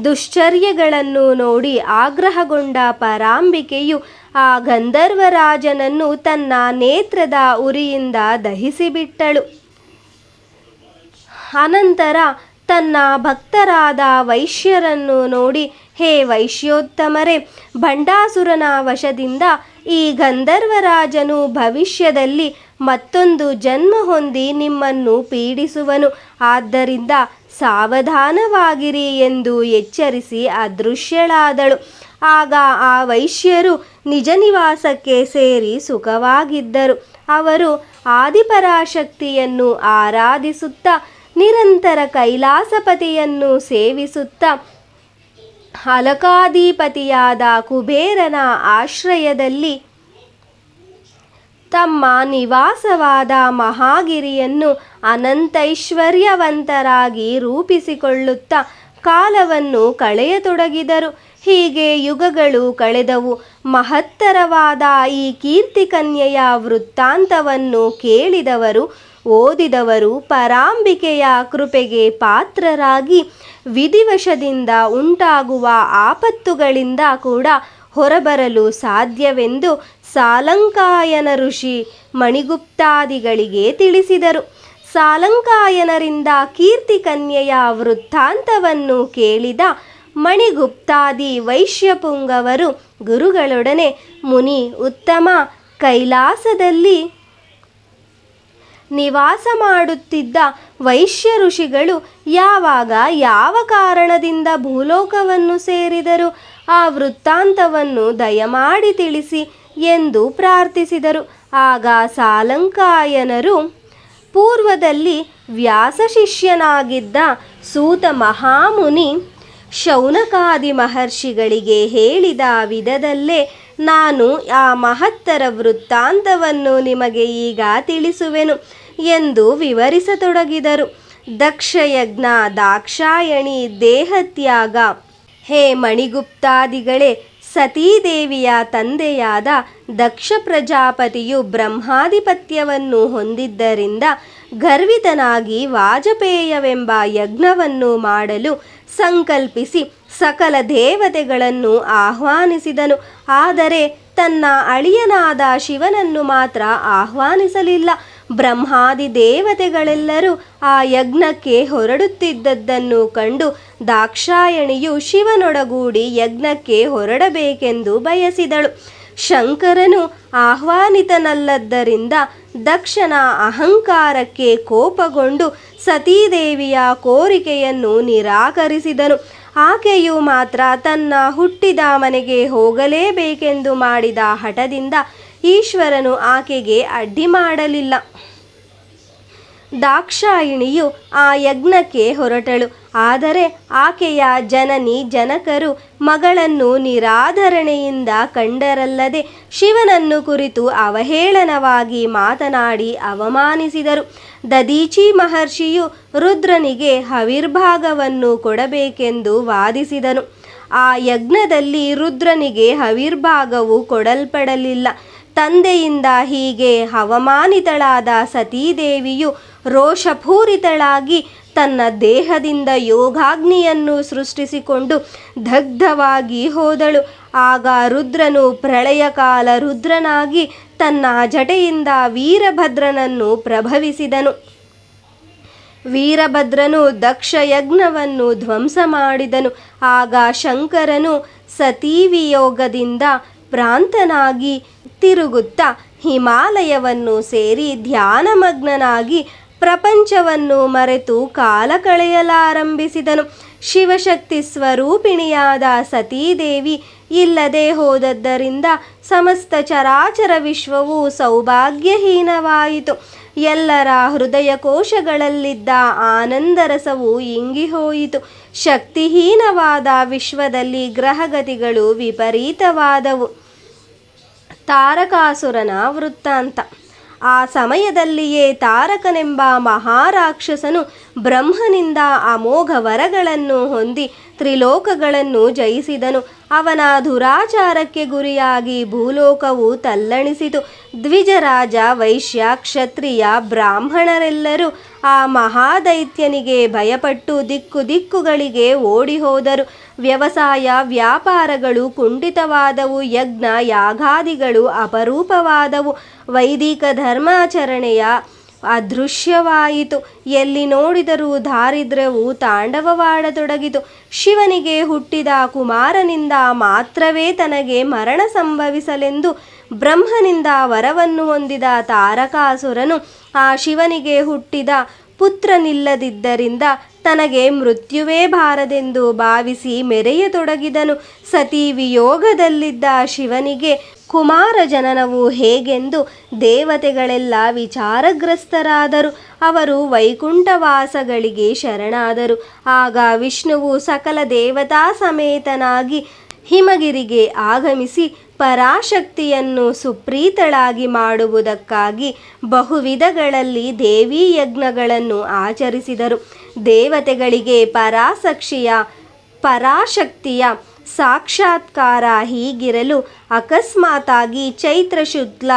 ದುಶ್ಚರ್ಯಗಳನ್ನು ನೋಡಿ ಆಗ್ರಹಗೊಂಡ ಪರಾಂಬಿಕೆಯು ಆ ಗಂಧರ್ವರಾಜನನ್ನು ತನ್ನ ನೇತ್ರದ ಉರಿಯಿಂದ ದಹಿಸಿಬಿಟ್ಟಳು. ಅನಂತರ ತನ್ನ ಭಕ್ತರಾದ ವೈಶ್ಯರನ್ನು ನೋಡಿ, ಹೇ ವೈಶ್ಯೋತ್ತಮರೇ, ಭಂಡಾಸುರನ ವಶದಿಂದ ಈ ಗಂಧರ್ವರಾಜನು ಭವಿಷ್ಯದಲ್ಲಿ ಮತ್ತೊಂದು ಜನ್ಮ ಹೊಂದಿ ನಿಮ್ಮನ್ನು ಪೀಡಿಸುವನು. ಆದ್ದರಿಂದ ಸಾವಧಾನವಾಗಿರಿ ಎಂದು ಎಚ್ಚರಿಸಿ ಅದೃಶ್ಯಳಾದಳು. ಆಗ ಆ ವೈಶ್ಯರು ನಿಜ ನಿವಾಸಕ್ಕೆ ಸೇರಿ ಸುಖವಾಗಿದ್ದರು. ಅವರು ಆದಿಪರಾಶಕ್ತಿಯನ್ನು ಆರಾಧಿಸುತ್ತಾ ನಿರಂತರ ಕೈಲಾಸಪತಿಯನ್ನು ಸೇವಿಸುತ್ತಾ ಅಲಕಾಧಿಪತಿಯಾದ ಕುಬೇರನ ಆಶ್ರಯದಲ್ಲಿ ತಮ್ಮ ನಿವಾಸವಾದ ಮಹಾಗಿರಿಯನ್ನು ಅನಂತೈಶ್ವರ್ಯವಂತರಾಗಿ ರೂಪಿಸಿಕೊಳ್ಳುತ್ತಾ ಕಾಲವನ್ನು ಕಳೆಯತೊಡಗಿದರು. ಹೀಗೆ ಯುಗಗಳು ಕಳೆದವು. ಮಹತ್ತರವಾದ ಈ ಕೀರ್ತಿಕನ್ಯೆಯ ವೃತ್ತಾಂತವನ್ನು ಕೇಳಿದವರು ಓದಿದವರು ಪರಾಂಬಿಕೆಯ ಕೃಪೆಗೆ ಪಾತ್ರರಾಗಿ ವಿಧಿವಶದಿಂದ ಉಂಟಾಗುವ ಆಪತ್ತುಗಳಿಂದ ಕೂಡ ಹೊರಬರಲು ಸಾಧ್ಯವೆಂದು ಸಾಲಂಕಾಯನ ಋಷಿ ಮಣಿಗುಪ್ತಾದಿಗಳಿಗೆ ತಿಳಿಸಿದರು. ಸಾಲಂಕಾಯನರಿಂದ ಕೀರ್ತಿಕನ್ಯೆಯ ವೃತ್ತಾಂತವನ್ನು ಕೇಳಿದ ಮಣಿಗುಪ್ತಾದಿ ವೈಶ್ಯಪುಂಗವರು ಗುರುಗಳೊಡನೆ, ಮುನಿ ಉತ್ತಮ, ಕೈಲಾಸದಲ್ಲಿ ನಿವಾಸ ಮಾಡುತ್ತಿದ್ದ ವೈಶ್ಯ ಋಷಿಗಳು ಯಾವಾಗ ಯಾವ ಕಾರಣದಿಂದ ಭೂಲೋಕವನ್ನು ಸೇರಿದರು? ಆ ವೃತ್ತಾಂತವನ್ನು ದಯಮಾಡಿ ತಿಳಿಸಿ ಎಂದು ಪ್ರಾರ್ಥಿಸಿದರು. ಆಗ ಸಾಲಂಕಾಯನರು ಪೂರ್ವದಲ್ಲಿ ವ್ಯಾಸ ಶಿಷ್ಯನಾಗಿದ್ದ ಸೂತ ಮಹಾಮುನಿ ಶೌನಕಾದಿ ಮಹರ್ಷಿಗಳಿಗೆ ಹೇಳಿದ ವಿಧದಲ್ಲೇ ನಾನು ಆ ಮಹತ್ತರ ವೃತ್ತಾಂತವನ್ನು ನಿಮಗೆ ಈಗ ತಿಳಿಸುವೆನು ಎಂದು ವಿವರಿಸತೊಡಗಿದರು. ದಕ್ಷಯಜ್ಞ, ದಾಕ್ಷಾಯಣಿ, ದೇಹತ್ಯಾಗ. ಹೇ ಮಣಿಗುಪ್ತಾದಿಗಳೇ, ಸತೀದೇವಿಯ ತಂದೆಯಾದ ದಕ್ಷ ಪ್ರಜಾಪತಿಯು ಬ್ರಹ್ಮಾಧಿಪತ್ಯವನ್ನು ಹೊಂದಿದ್ದರಿಂದ ಗರ್ವಿತನಾಗಿ ವಾಜಪೇಯವೆಂಬ ಯಜ್ಞವನ್ನು ಮಾಡಲು ಸಂಕಲ್ಪಿಸಿ ಸಕಲ ದೇವತೆಗಳನ್ನು ಆಹ್ವಾನಿಸಿದನು. ಆದರೆ ತನ್ನ ಅಳಿಯನಾದ ಶಿವನನ್ನು ಮಾತ್ರ ಆಹ್ವಾನಿಸಲಿಲ್ಲ. ಬ್ರಹ್ಮಾದಿ ದೇವತೆಗಳೆಲ್ಲರೂ ಆ ಯಜ್ಞಕ್ಕೆ ಹೊರಡುತ್ತಿದ್ದದ್ದನ್ನು ಕಂಡು ದಾಕ್ಷಾಯಣಿಯು ಶಿವನೊಡಗೂಡಿ ಯಜ್ಞಕ್ಕೆ ಹೊರಡಬೇಕೆಂದು ಬಯಸಿದಳು. ಶಂಕರನು ಆಹ್ವಾನಿತನಲ್ಲದ್ದರಿಂದ ದಕ್ಷನ ಅಹಂಕಾರಕ್ಕೆ ಕೋಪಗೊಂಡು ಸತೀದೇವಿಯ ಕೋರಿಕೆಯನ್ನು ನಿರಾಕರಿಸಿದನು. ಆಕೆಯು ಮಾತ್ರ ತನ್ನ ಹುಟ್ಟಿದ ಮನೆಗೆ ಹೋಗಲೇಬೇಕೆಂದು ಮಾಡಿದ ಹಠದಿಂದ ಈಶ್ವರನು ಆಕೆಗೆ ಅಡ್ಡಿ ಮಾಡಲಿಲ್ಲ. ದಾಕ್ಷಾಯಿಣಿಯು ಆ ಯಜ್ಞಕ್ಕೆ ಹೊರಟಳು. ಆದರೆ ಆಕೆಯ ಜನನಿ ಜನಕರು ಮಗಳನ್ನು ನಿರಾಧರಣೆಯಿಂದ ಕಂಡರಲ್ಲದೆ ಶಿವನನ್ನು ಕುರಿತು ಅವಹೇಳನವಾಗಿ ಮಾತನಾಡಿ ಅವಮಾನಿಸಿದರು. ದದೀಚಿ ಮಹರ್ಷಿಯು ರುದ್ರನಿಗೆ ಹವಿರ್ಭಾಗವನ್ನು ಕೊಡಬೇಕೆಂದು ವಾದಿಸಿದನು. ಆ ಯಜ್ಞದಲ್ಲಿ ರುದ್ರನಿಗೆ ಹವಿರ್ಭಾಗವು ಕೊಡಲ್ಪಡಲಿಲ್ಲ. ತಂದೆಯಿಂದ ಹೀಗೆ ಅವಮಾನಿತಳಾದ ಸತೀದೇವಿಯು ರೋಷಪೂರಿತಳಾಗಿ ತನ್ನ ದೇಹದಿಂದ ಯೋಗಾಗ್ನಿಯನ್ನು ಸೃಷ್ಟಿಸಿಕೊಂಡು ದಗ್ಧವಾಗಿ ಹೋದಳು. ಆಗ ರುದ್ರನು ಪ್ರಳಯಕಾಲ ರುದ್ರನಾಗಿ ತನ್ನ ಜಟೆಯಿಂದ ವೀರಭದ್ರನನ್ನು ಪ್ರಭವಿಸಿದನು. ವೀರಭದ್ರನು ದಕ್ಷ ಯಜ್ಞವನ್ನು ಧ್ವಂಸ ಮಾಡಿದನು. ಆಗ ಶಂಕರನು ಸತೀವಿಯೋಗದಿಂದ ಭ್ರಾಂತನಾಗಿ ತಿರುಗುತ್ತಾ ಹಿಮಾಲಯವನ್ನು ಸೇರಿ ಧ್ಯಾನಮಗ್ನನಾಗಿ ಪ್ರಪಂಚವನ್ನು ಮರೆತು ಕಾಲ ಕಳೆಯಲಾರಂಭಿಸಿದನು. ಶಿವಶಕ್ತಿ ಸ್ವರೂಪಿಣಿಯಾದ ಸತೀದೇವಿ ಇಲ್ಲದೆ ಹೋದದ್ದರಿಂದ ಸಮಸ್ತ ಚರಾಚರ ವಿಶ್ವವು ಸೌಭಾಗ್ಯಹೀನವಾಯಿತು. ಎಲ್ಲರ ಹೃದಯ ಕೋಶಗಳಲ್ಲಿದ್ದ ಆನಂದರಸವು ಇಂಗಿಹೋಯಿತು. ಶಕ್ತಿಹೀನವಾದ ವಿಶ್ವದಲ್ಲಿ ಗ್ರಹಗತಿಗಳು ವಿಪರೀತವಾದವು. ತಾರಕಾಸುರನ ವೃತ್ತಾಂತ. ಆ ಸಮಯದಲ್ಲಿಯೇ ತಾರಕನೆಂಬ ಮಹಾರಾಕ್ಷಸನು ಬ್ರಹ್ಮನಿಂದ ಅಮೋಘ ವರಗಳನ್ನು ಹೊಂದಿ ತ್ರಿಲೋಕಗಳನ್ನು ಜಯಿಸಿದನು. ಅವನ ದುರಾಚಾರಕ್ಕೆ ಗುರಿಯಾಗಿ ಭೂಲೋಕವು ತಲ್ಲಣಿಸಿತು. ದ್ವಿಜರಾಜ, ವೈಶ್ಯ, ಕ್ಷತ್ರಿಯ, ಬ್ರಾಹ್ಮಣರೆಲ್ಲರೂ ಆ ಮಹಾದೈತ್ಯನಿಗೆ ಭಯಪಟ್ಟು ದಿಕ್ಕು ದಿಕ್ಕುಗಳಿಗೆ ಓಡಿ ಹೋದರು. ವ್ಯವಸಾಯ ವ್ಯಾಪಾರಗಳು ಕುಂಠಿತವಾದವು. ಯಜ್ಞ ಯಾಗಾದಿಗಳು ಅಪರೂಪವಾದವು. ವೈದಿಕ ಧರ್ಮಾಚರಣೆಯ ಅದೃಶ್ಯವಾಯಿತು. ಎಲ್ಲಿ ನೋಡಿದರೂ ದಾರಿದ್ರ್ಯವು ತಾಂಡವವಾಡತೊಡಗಿತು. ಶಿವನಿಗೆ ಹುಟ್ಟಿದ ಕುಮಾರನಿಂದ ಮಾತ್ರವೇ ತನಗೆ ಮರಣ ಸಂಭವಿಸಲೆಂದು ಬ್ರಹ್ಮನಿಂದ ವರವನ್ನು ಹೊಂದಿದ ತಾರಕಾಸುರನು ಆ ಶಿವನಿಗೆ ಹುಟ್ಟಿದ ಪುತ್ರನಿಲ್ಲದಿದ್ದರಿಂದ ತನಗೆ ಮೃತ್ಯುವೇ ಬಾರದೆಂದು ಭಾವಿಸಿ ಮೆರೆಯತೊಡಗಿದನು. ಸತಿ ವಿಯೋಗದಲ್ಲಿದ್ದ ಶಿವನಿಗೆ ಕುಮಾರ ಜನನವು ಹೇಗೆಂದು ದೇವತೆಗಳೆಲ್ಲ ವಿಚಾರಗ್ರಸ್ತರಾದರು. ಅವರು ವೈಕುಂಠವಾಸಗಳಿಗೆ ಶರಣಾದರು. ಆಗ ವಿಷ್ಣುವು ಸಕಲ ದೇವತಾ ಸಮೇತನಾಗಿ ಹಿಮಗಿರಿಗೆ ಆಗಮಿಸಿ ಪರಾಶಕ್ತಿಯನ್ನು ಸುಪ್ರೀತಳಾಗಿ ಮಾಡುವುದಕ್ಕಾಗಿ ಬಹುವಿಧಗಳಲ್ಲಿ ದೇವಿ ಯಜ್ಞಗಳನ್ನು ಆಚರಿಸಿದರು. ದೇವತೆಗಳಿಗೆ ಪರಾಶಕ್ತಿಯ ಸಾಕ್ಷಾತ್ಕಾರ ಹೀಗಿರಲು ಅಕಸ್ಮಾತಾಗಿ ಚೈತ್ರ ಶುಕ್ಲ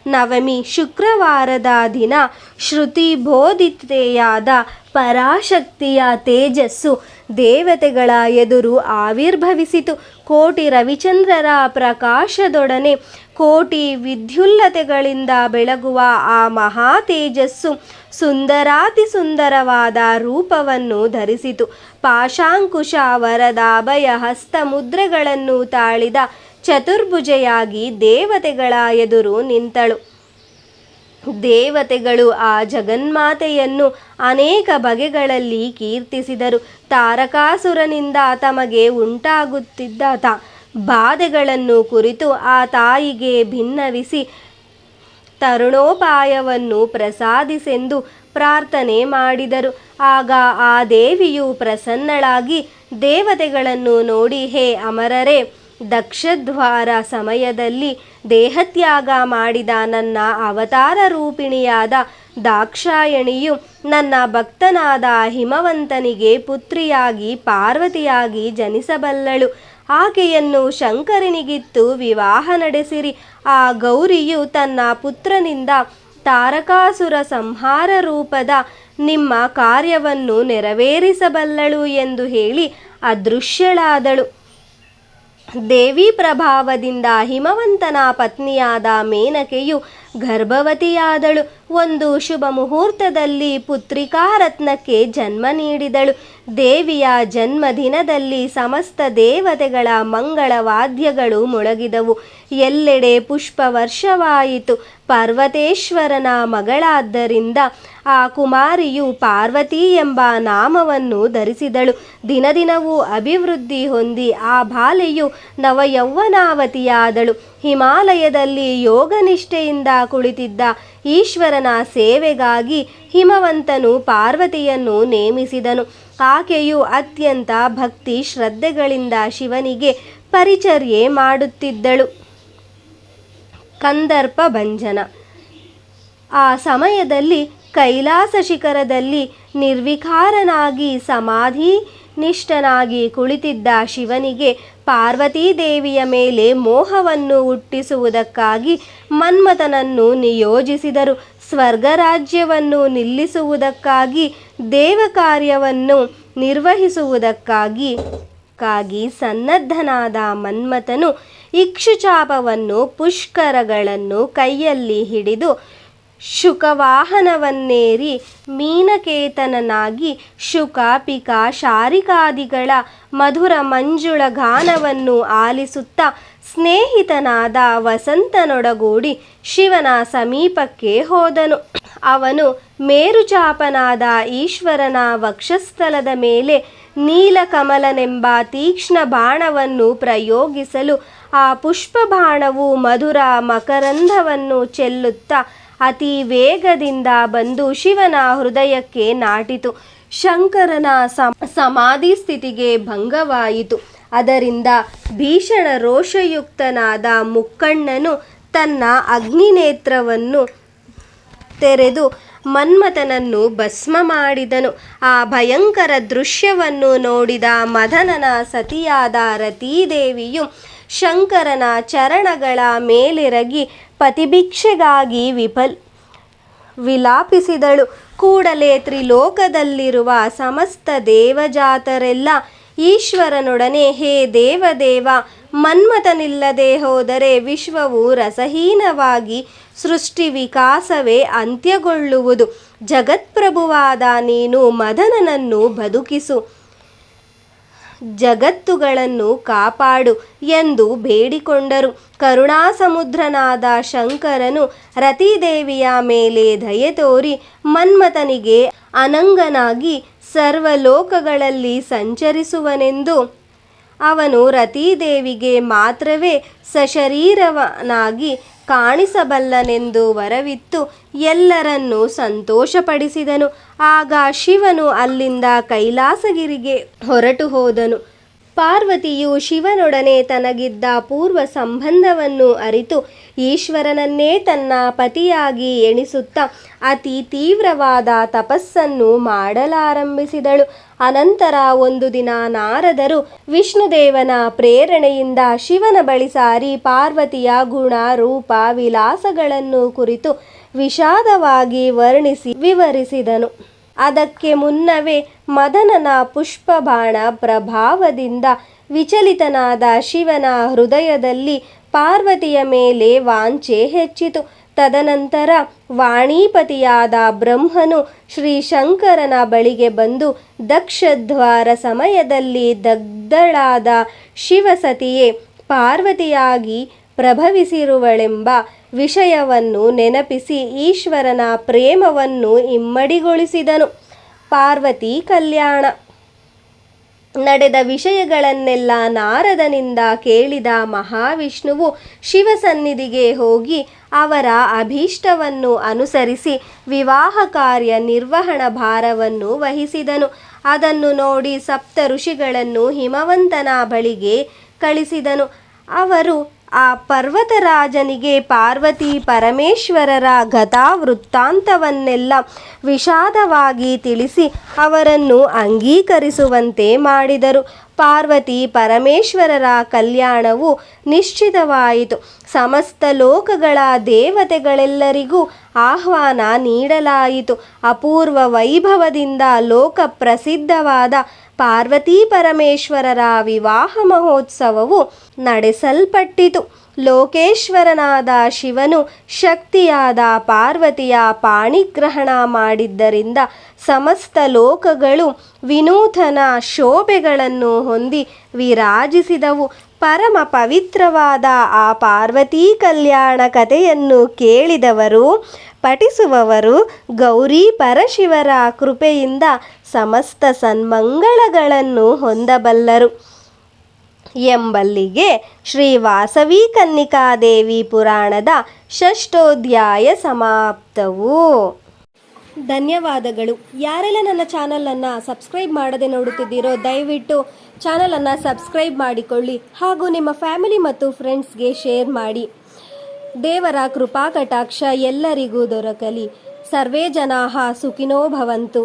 ನವಮಿ ಶುಕ್ರವಾರದ ದಿನ ಶ್ರುತಿಬೋಧಿತೆಯಾದ ಪರಾಶಕ್ತಿಯ ತೇಜಸ್ಸು ದೇವತೆಗಳ ಎದುರು ಆವಿರ್ಭವಿಸಿತು. ಕೋಟಿ ರವಿಚಂದ್ರರ ಪ್ರಕಾಶದೊಡನೆ ಕೋಟಿ ವಿದ್ಯುಲ್ಲತೆಗಳಿಂದ ಬೆಳಗುವ ಆ ಮಹಾ ತೇಜಸ್ಸು ಸುಂದರಾತಿ ಸುಂದರವಾದ ರೂಪವನ್ನು ಧರಿಸಿತು. ಪಾಶಾಂಕುಶ ವರದ ಅಭಯ ಹಸ್ತ ಮುದ್ರೆಗಳನ್ನು ತಾಳಿದ ಚತುರ್ಭುಜೆಯಾಗಿ ದೇವತೆಗಳ ಎದುರು ನಿಂತಳು. ದೇವತೆಗಳು ಆ ಜಗನ್ಮಾತೆಯನ್ನು ಅನೇಕ ಬಗೆಗಳಲ್ಲಿ ಕೀರ್ತಿಸಿದರು. ತಾರಕಾಸುರನಿಂದ ತಮಗೆ ಉಂಟಾಗುತ್ತಿದ್ದ ಬಾಧೆಗಳನ್ನು ಕುರಿತು ಆ ತಾಯಿಗೆ ಭಿನ್ನವಿಸಿ ತರುಣೋಪಾಯವನ್ನು ಪ್ರಸಾದಿಸೆಂದು ಪ್ರಾರ್ಥನೆ ಮಾಡಿದರು. ಆಗ ಆ ದೇವಿಯು ಪ್ರಸನ್ನಳಾಗಿ ದೇವತೆಗಳನ್ನು ನೋಡಿ, ಹೇ ಅಮರರೇ, ದಕ್ಷದ್ವಾರ ಸಮಯದಲ್ಲಿ ದೇಹತ್ಯಾಗ ಮಾಡಿದ ನನ್ನ ಅವತಾರ ರೂಪಿಣಿಯಾದ ದಾಕ್ಷಾಯಣಿಯು ನನ್ನ ಭಕ್ತನಾದ ಹಿಮವಂತನಿಗೆ ಪುತ್ರಿಯಾಗಿ ಪಾರ್ವತಿಯಾಗಿ ಜನಿಸಬಲ್ಲಳು. ಆಕೆಯನ್ನು ಶಂಕರನಿಗಿತ್ತು ವಿವಾಹ ನಡೆಸಿರಿ. ಆ ಗೌರಿಯು ತನ್ನ ಪುತ್ರನಿಂದ ತಾರಕಾಸುರ ಸಂಹಾರ ರೂಪದ ನಿಮ್ಮ ಕಾರ್ಯವನ್ನು ನೆರವೇರಿಸಬಲ್ಲಳು ಎಂದು ಹೇಳಿ ಅದೃಶ್ಯಳಾದಳು. ದೇವಿ ಪ್ರಭಾವದಿಂದ ಹಿಮವಂತನ ಪತ್ನಿಯಾದ ಮೇನಕೆಯು ಗರ್ಭವತಿಯಾದಳು. ಒಂದು ಶುಭ ಮುಹೂರ್ತದಲ್ಲಿ ಪುತ್ರಿಕಾರತ್ನಕ್ಕೆ ಜನ್ಮ ನೀಡಿದಳು. ದೇವಿಯ ಜನ್ಮದಿನದಲ್ಲಿ ಸಮಸ್ತ ದೇವತೆಗಳ ಮಂಗಳವಾದ್ಯಗಳು ಮೊಳಗಿದವು. ಎಲ್ಲೆಡೆ ಪುಷ್ಪ ವರ್ಷವಾಯಿತು. ಪಾರ್ವತೇಶ್ವರನ ಮಗಳಾದ್ದರಿಂದ ಆ ಕುಮಾರಿಯು ಪಾರ್ವತಿ ಎಂಬ ನಾಮವನ್ನು ಧರಿಸಿದಳು. ದಿನದಿನವೂ ಅಭಿವೃದ್ಧಿ ಹೊಂದಿ ಆ ಬಾಲೆಯು ನವಯೌವನಾವತಿಯಾದಳು. ಹಿಮಾಲಯದಲ್ಲಿ ಯೋಗನಿಷ್ಠೆಯಿಂದ ಕುಳಿತಿದ್ದ ಈಶ್ವರನ ಸೇವೆಗಾಗಿ ಹಿಮವಂತನು ಪಾರ್ವತಿಯನ್ನು ನೇಮಿಸಿದನು. ಆಕೆಯು ಅತ್ಯಂತ ಭಕ್ತಿ ಶ್ರದ್ಧೆಗಳಿಂದ ಶಿವನಿಗೆ ಪರಿಚರ್ಯೆ ಮಾಡುತ್ತಿದ್ದಳು. ಕಂದರ್ಪ ಭಂಜನ. ಆ ಸಮಯದಲ್ಲಿ ಕೈಲಾಸ ಶಿಖರದಲ್ಲಿ ನಿರ್ವಿಕಾರನಾಗಿ ಸಮಾಧಿ ನಿಷ್ಠನಾಗಿ ಕುಳಿತಿದ್ದ ಶಿವನಿಗೆ ಪಾರ್ವತೀ ದೇವಿಯ ಮೇಲೆ ಮೋಹವನ್ನು ಹುಟ್ಟಿಸುವುದಕ್ಕಾಗಿ ಮನ್ಮಥನನ್ನು ನಿಯೋಜಿಸಿದರು. ಸ್ವರ್ಗರಾಜ್ಯವನ್ನು ನಿಲ್ಲಿಸುವುದಕ್ಕಾಗಿ ದೇವಕಾರ್ಯವನ್ನು ನಿರ್ವಹಿಸುವುದಕ್ಕಾಗಿ ಸನ್ನದ್ಧನಾದ ಮನ್ಮಥನು ಇಕ್ಷುಚಾಪವನ್ನು ಪುಷ್ಕರಗಳನ್ನು ಕೈಯಲ್ಲಿ ಹಿಡಿದು ಶುಕವಾಹನವನ್ನೇರಿ ಮೀನಕೇತನನಾಗಿ ಶುಕ ಪಿಕ ಶಾರಿಕಾದಿಗಳ ಮಧುರ ಮಂಜುಳ ಗಾನವನ್ನು ಆಲಿಸುತ್ತಾ ಸ್ನೇಹಿತನಾದ ವಸಂತನೊಡಗೂಡಿ ಶಿವನ ಸಮೀಪಕ್ಕೆ ಹೋದನು. ಅವನು ಮೇರುಚಾಪನಾದ ಈಶ್ವರನ ವಕ್ಷಸ್ಥಲದ ಮೇಲೆ ನೀಲಕಮಲನೆಂಬ ತೀಕ್ಷ್ಣ ಬಾಣವನ್ನು ಪ್ರಯೋಗಿಸಲು ಆ ಪುಷ್ಪ ಬಾಣವು ಮಧುರ ಮಕರಂಧವನ್ನು ಚೆಲ್ಲುತ್ತಾ ಅತಿ ವೇಗದಿಂದ ಬಂದು ಶಿವನ ಹೃದಯಕ್ಕೆ ನಾಟಿತು. ಶಂಕರನ ಸಮಾಧಿ ಸ್ಥಿತಿಗೆ ಭಂಗವಾಯಿತು. ಅದರಿಂದ ಭೀಷಣ ರೋಷಯುಕ್ತನಾದ ಮುಕ್ಕಣ್ಣನು ತನ್ನ ಅಗ್ನಿನೇತ್ರವನ್ನು ತೆರೆದು ಮನ್ಮಥನನ್ನು ಭಸ್ಮ ಮಾಡಿದನು. ಆ ಭಯಂಕರ ದೃಶ್ಯವನ್ನು ನೋಡಿದ ಮದನನ ಸತಿಯಾದ ರತೀದೇವಿಯು ಶಂಕರನ ಚರಣಗಳ ಮೇಲೆರಗಿ ಪತಿಭಿಕ್ಷೆಗಾಗಿ ವಿಲಾಪಿಸಿದಳು. ಕೂಡಲೇ ತ್ರಿಲೋಕದಲ್ಲಿರುವ ಸಮಸ್ತ ದೇವಜಾತರೆಲ್ಲ ಈಶ್ವರನೊಡನೆ, ಹೇ ದೇವದೇವ, ಮನ್ಮಥನಿಲ್ಲದೆ ಹೋದರೆ ವಿಶ್ವವು ರಸಹೀನವಾಗಿ ಸೃಷ್ಟಿ ವಿಕಾಸವೇ ಅಂತ್ಯಗೊಳ್ಳುವುದು. ಜಗತ್ಪ್ರಭುವಾದ ನೀನು ಮದನನನ್ನು ಬದುಕಿಸು, ಜಗತ್ತುಗಳನ್ನು ಕಾಪಾಡು ಎಂದು ಬೇಡಿಕೊಂಡರು. ಕರುಣಾಸಮುದ್ರನಾದ ಶಂಕರನು ರತಿದೇವಿಯ ಮೇಲೆ ದಯೆ ತೋರಿ ಮನ್ಮಥನಿಗೆ ಅನಂಗನಾಗಿ ಸರ್ವಲೋಕಗಳಲ್ಲಿ ಸಂಚರಿಸುವನೆಂದು ಅವನು ರತಿದೇವಿಗೆ ಮಾತ್ರವೇ ಸಶರೀರವನಾಗಿ ಕಾಣಿಸಬಲ್ಲನೆಂದು ವರವಿತ್ತು ಎಲ್ಲರನ್ನೂ ಸಂತೋಷಪಡಿಸಿದನು. ಆಗ ಶಿವನು ಅಲ್ಲಿಂದ ಕೈಲಾಸಗಿರಿಗೆ ಹೊರಟು ಹೋದನು. ಪಾರ್ವತಿಯು ಶಿವನೊಡನೆ ತನಗಿದ್ದ ಪೂರ್ವ ಸಂಬಂಧವನ್ನು ಅರಿತು ಈಶ್ವರನನ್ನೇ ತನ್ನ ಪತಿಯಾಗಿ ಎಣಿಸುತ್ತಾ ಅತಿ ತೀವ್ರವಾದ ತಪಸ್ಸನ್ನು ಮಾಡಲಾರಂಭಿಸಿದಳು. ಅನಂತರ ಒಂದು ದಿನ ನಾರದರು ವಿಷ್ಣುದೇವನ ಪ್ರೇರಣೆಯಿಂದ ಶಿವನ ಬಳಿ ಸಾರಿ ಪಾರ್ವತಿಯ ಗುಣ ರೂಪ ವಿಲಾಸಗಳನ್ನು ಕುರಿತು ವಿಷಾದವಾಗಿ ವಿವರಿಸಿದನು. ಅದಕ್ಕೆ ಮುನ್ನವೇ ಮದನನ ಪುಷ್ಪಬಾಣ ಪ್ರಭಾವದಿಂದ ವಿಚಲಿತನಾದ ಶಿವನ ಹೃದಯದಲ್ಲಿ ಪಾರ್ವತಿಯ ಮೇಲೆ ವಾಂಛೆ ಹೆಚ್ಚಿತು. ತದನಂತರ ವಾಣೀಪತಿಯಾದ ಬ್ರಹ್ಮನು ಶ್ರೀಶಂಕರನ ಬಳಿಗೆ ಬಂದು ದಕ್ಷದ್ವಾರ ಸಮಯದಲ್ಲಿ ದಗ್ಧಳಾದ ಶಿವಸತಿಯೇ ಪಾರ್ವತಿಯಾಗಿ ಪ್ರಭವಿಸಿರುವಳೆಂಬ ವಿಷಯವನ್ನು ನೆನಪಿಸಿ ಈಶ್ವರನ ಪ್ರೇಮವನ್ನು ಇಮ್ಮಡಿಗೊಳಿಸಿದನು. ಪಾರ್ವತಿ ಕಲ್ಯಾಣ. ನಡೆದ ವಿಷಯಗಳನ್ನೆಲ್ಲ ನಾರದನಿಂದ ಕೇಳಿದ ಮಹಾವಿಷ್ಣುವು ಶಿವಸನ್ನಿಧಿಗೆ ಹೋಗಿ ಅವರ ಅಭೀಷ್ಟವನ್ನು ಅನುಸರಿಸಿ ವಿವಾಹ ಕಾರ್ಯ ನಿರ್ವಹಣ ಭಾರವನ್ನು ವಹಿಸಿದನು. ಅದನ್ನು ನೋಡಿ ಸಪ್ತ ಋಷಿಗಳನ್ನು ಹಿಮವಂತನ ಬಳಿಗೆ ಕಳಿಸಿದನು. ಅವರು ಆ ಪರ್ವತರಾಜನಿಗೆ ಪಾರ್ವತಿ ಪರಮೇಶ್ವರರ ಗತಾವೃತ್ತಾಂತವನ್ನೆಲ್ಲ ವಿಷಾದವಾಗಿ ತಿಳಿಸಿ ಅವರನ್ನು ಅಂಗೀಕರಿಸುವಂತೆ ಮಾಡಿದರು. ಪಾರ್ವತಿ ಪರಮೇಶ್ವರರ ಕಲ್ಯಾಣವು ನಿಶ್ಚಿತವಾಯಿತು. ಸಮಸ್ತ ಲೋಕಗಳ ದೇವತೆಗಳೆಲ್ಲರಿಗೂ ಆಹ್ವಾನ ನೀಡಲಾಯಿತು. ಅಪೂರ್ವ ವೈಭವದಿಂದ ಲೋಕ ಪ್ರಸಿದ್ಧವಾದ ಪಾರ್ವತೀ ಪರಮೇಶ್ವರರ ವಿವಾಹ ಮಹೋತ್ಸವವು ನಡೆಸಲ್ಪಟ್ಟಿತು. ಲೋಕೇಶ್ವರನಾದ ಶಿವನು ಶಕ್ತಿಯಾದ ಪಾರ್ವತಿಯ ಪಾಣಿಗ್ರಹಣ ಮಾಡಿದ್ದರಿಂದ ಸಮಸ್ತ ಲೋಕಗಳು ವಿನೂತನ ಶೋಭೆಗಳನ್ನು ಹೊಂದಿ ವಿರಾಜಿಸಿದವು. ಪರಮ ಪವಿತ್ರವಾದ ಆ ಪಾರ್ವತೀ ಕಲ್ಯಾಣ ಕಥೆಯನ್ನು ಕೇಳಿದವರು, ಪಠಿಸುವವರು ಗೌರಿ ಪರಶಿವರ ಕೃಪೆಯಿಂದ ಸಮಸ್ತ ಸನ್ಮಂಗಳಗಳನ್ನು ಹೊಂದಬಲ್ಲರು. ಎಂಬಲ್ಲಿಗೆ ಶ್ರೀ ವಾಸವಿ ಕನ್ನಿಕಾದೇವಿ ಪುರಾಣದ ಷಷ್ಠೋಧ್ಯಾಯ ಸಮಾಪ್ತವು. ಧನ್ಯವಾದಗಳು. ಯಾರೆಲ್ಲ ನನ್ನ ಚಾನಲನ್ನು ಸಬ್ಸ್ಕ್ರೈಬ್ ಮಾಡದೆ ನೋಡುತ್ತಿದ್ದೀರೋ ದಯವಿಟ್ಟು ಚಾನಲನ್ನು ಸಬ್ಸ್ಕ್ರೈಬ್ ಮಾಡಿಕೊಳ್ಳಿ ಹಾಗೂ ನಿಮ್ಮ ಫ್ಯಾಮಿಲಿ ಮತ್ತು ಫ್ರೆಂಡ್ಸ್ಗೆ ಶೇರ್ ಮಾಡಿ. ದೇವರ ಕೃಪಾ ಕಟಾಕ್ಷ ಎಲ್ಲರಿಗೂ ದೊರಕಲಿ. ಸರ್ವೇ ಜನಾಃ ಸುಖಿನೋ ಭವಂತು.